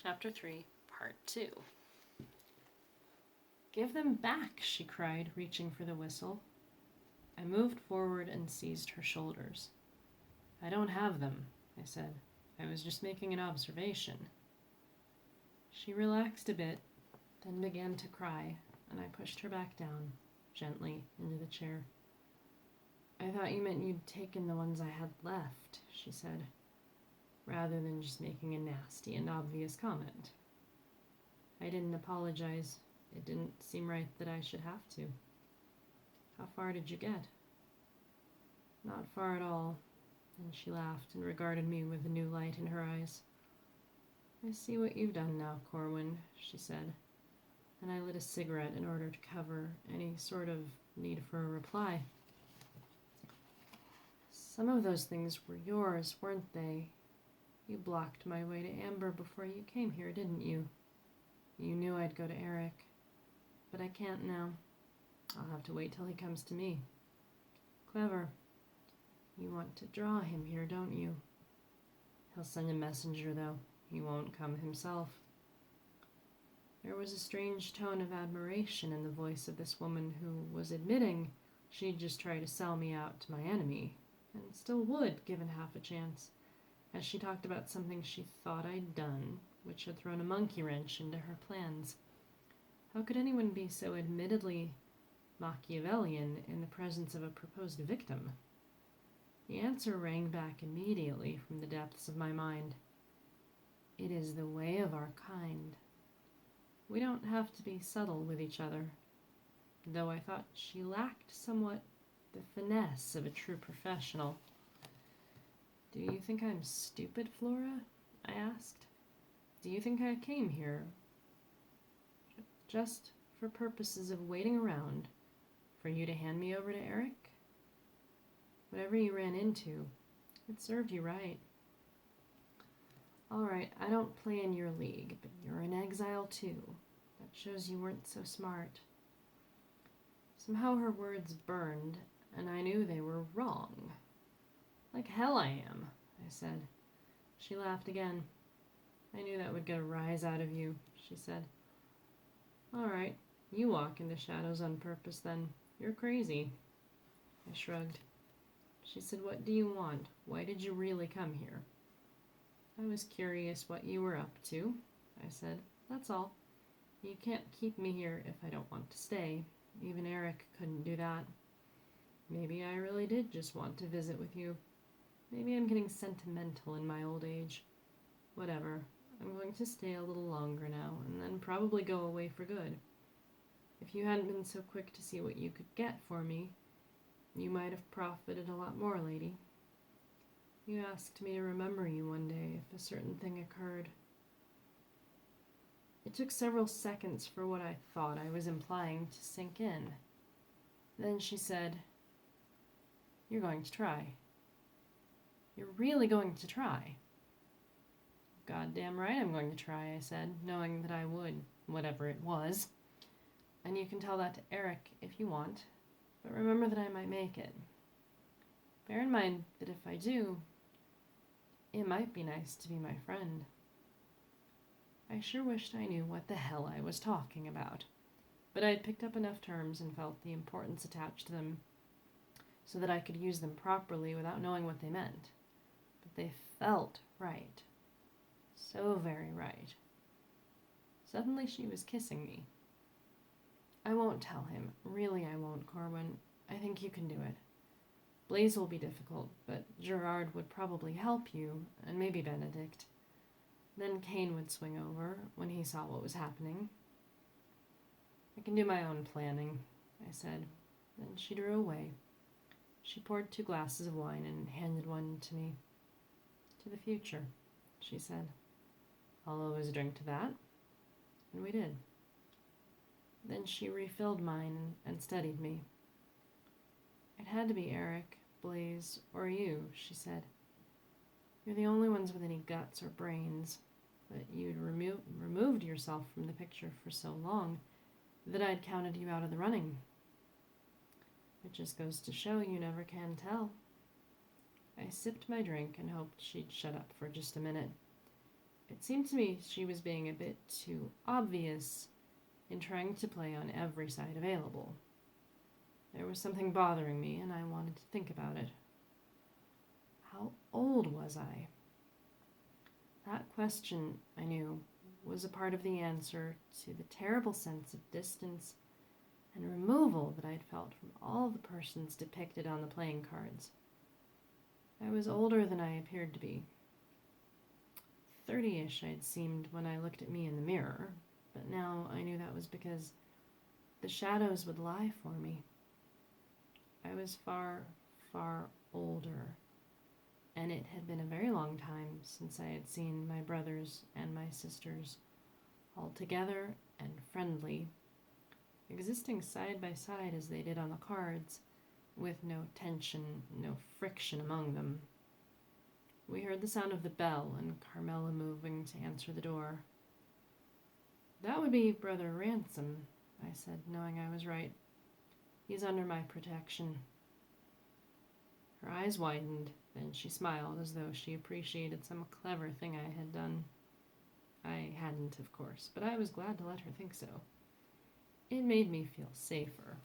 Chapter 3, Part 2. "Give them back," she cried, reaching for the whistle. I moved forward and seized her shoulders. "I don't have them," I said. "I was just making an observation." She relaxed a bit, then began to cry, and I pushed her back down, gently, into the chair. "I thought you meant you'd taken the ones I had left," she said, rather than just making a nasty and obvious comment. I didn't apologize. It didn't seem right that I should have to. "How far did you get?" "Not far at all." And she laughed and regarded me with a new light in her eyes. "I see what you've done now, Corwin," she said, and I lit a cigarette in order to cover any sort of need for a reply. "Some of those things were yours, weren't they? You blocked my way to Amber before you came here, didn't you? You knew I'd go to Eric. But I can't now. I'll have to wait till he comes to me." "Clever. You want to draw him here, don't you?" "He'll send a messenger, though. He won't come himself." There was a strange tone of admiration in the voice of this woman who was admitting she'd just try to sell me out to my enemy, and still would, given half a chance, as she talked about something she thought I'd done, which had thrown a monkey wrench into her plans. How could anyone be so admittedly Machiavellian in the presence of a proposed victim? The answer rang back immediately from the depths of my mind. It is the way of our kind. We don't have to be subtle with each other, though I thought she lacked somewhat the finesse of a true professional. "Do you think I'm stupid, Flora?" I asked. "Do you think I came here just for purposes of waiting around for you to hand me over to Eric? Whatever you ran into, it served you right. All right, I don't play in your league, but you're in exile too. That shows you weren't so smart." Somehow her words burned, and I knew they were wrong. "Like hell I am," I said. She laughed again. "I knew that would get a rise out of you," she said. "All right, you walk into shadows on purpose then. You're crazy." I shrugged. She said, "What do you want? Why did you really come here?" "I was curious what you were up to," I said. "That's all. You can't keep me here if I don't want to stay. Even Eric couldn't do that. Maybe I really did just want to visit with you. Maybe I'm getting sentimental in my old age. Whatever. I'm going to stay a little longer now, and then probably go away for good. If you hadn't been so quick to see what you could get for me, you might have profited a lot more, lady. You asked me to remember you one day if a certain thing occurred." It took several seconds for what I thought I was implying to sink in. Then she said, "You're going to try. You're really going to try." "Goddamn right I'm going to try," I said, knowing that I would, whatever it was. "And you can tell that to Eric if you want, but remember that I might make it. Bear in mind that if I do, it might be nice to be my friend." I sure wished I knew what the hell I was talking about, but I had picked up enough terms and felt the importance attached to them so that I could use them properly without knowing what they meant. But they felt right. So very right. Suddenly she was kissing me. "I won't tell him. Really, I won't, Corwin. I think you can do it. Blaze will be difficult, but Gerard would probably help you, and maybe Benedict. Then Kane would swing over when he saw what was happening." "I can do my own planning," I said. Then she drew away. She poured 2 glasses of wine and handed one to me. "To the future," she said. "I'll always drink to that." And we did. Then she refilled mine and studied me. "It had to be Eric, Blaze, or you," she said. "You're the only ones with any guts or brains, but you'd removed yourself from the picture for so long that I'd counted you out of the running. It just goes to show you never can tell." I sipped my drink and hoped she'd shut up for just a minute. It seemed to me she was being a bit too obvious in trying to play on every side available. There was something bothering me, and I wanted to think about it. How old was I? That question, I knew, was a part of the answer to the terrible sense of distance and removal that I'd felt from all the persons depicted on the playing cards. I was older than I appeared to be. 30-ish I'd seemed when I looked at me in the mirror, but now I knew that was because the shadows would lie for me. I was far, far older, and it had been a very long time since I had seen my brothers and my sisters all together and friendly, existing side by side as they did on the cards, with no tension, no friction among them. We heard the sound of the bell and Carmela moving to answer the door. "That would be Brother Ransom," I said, knowing I was right. "He's under my protection." Her eyes widened, then she smiled as though she appreciated some clever thing I had done. I hadn't, of course, but I was glad to let her think so. It made me feel safer.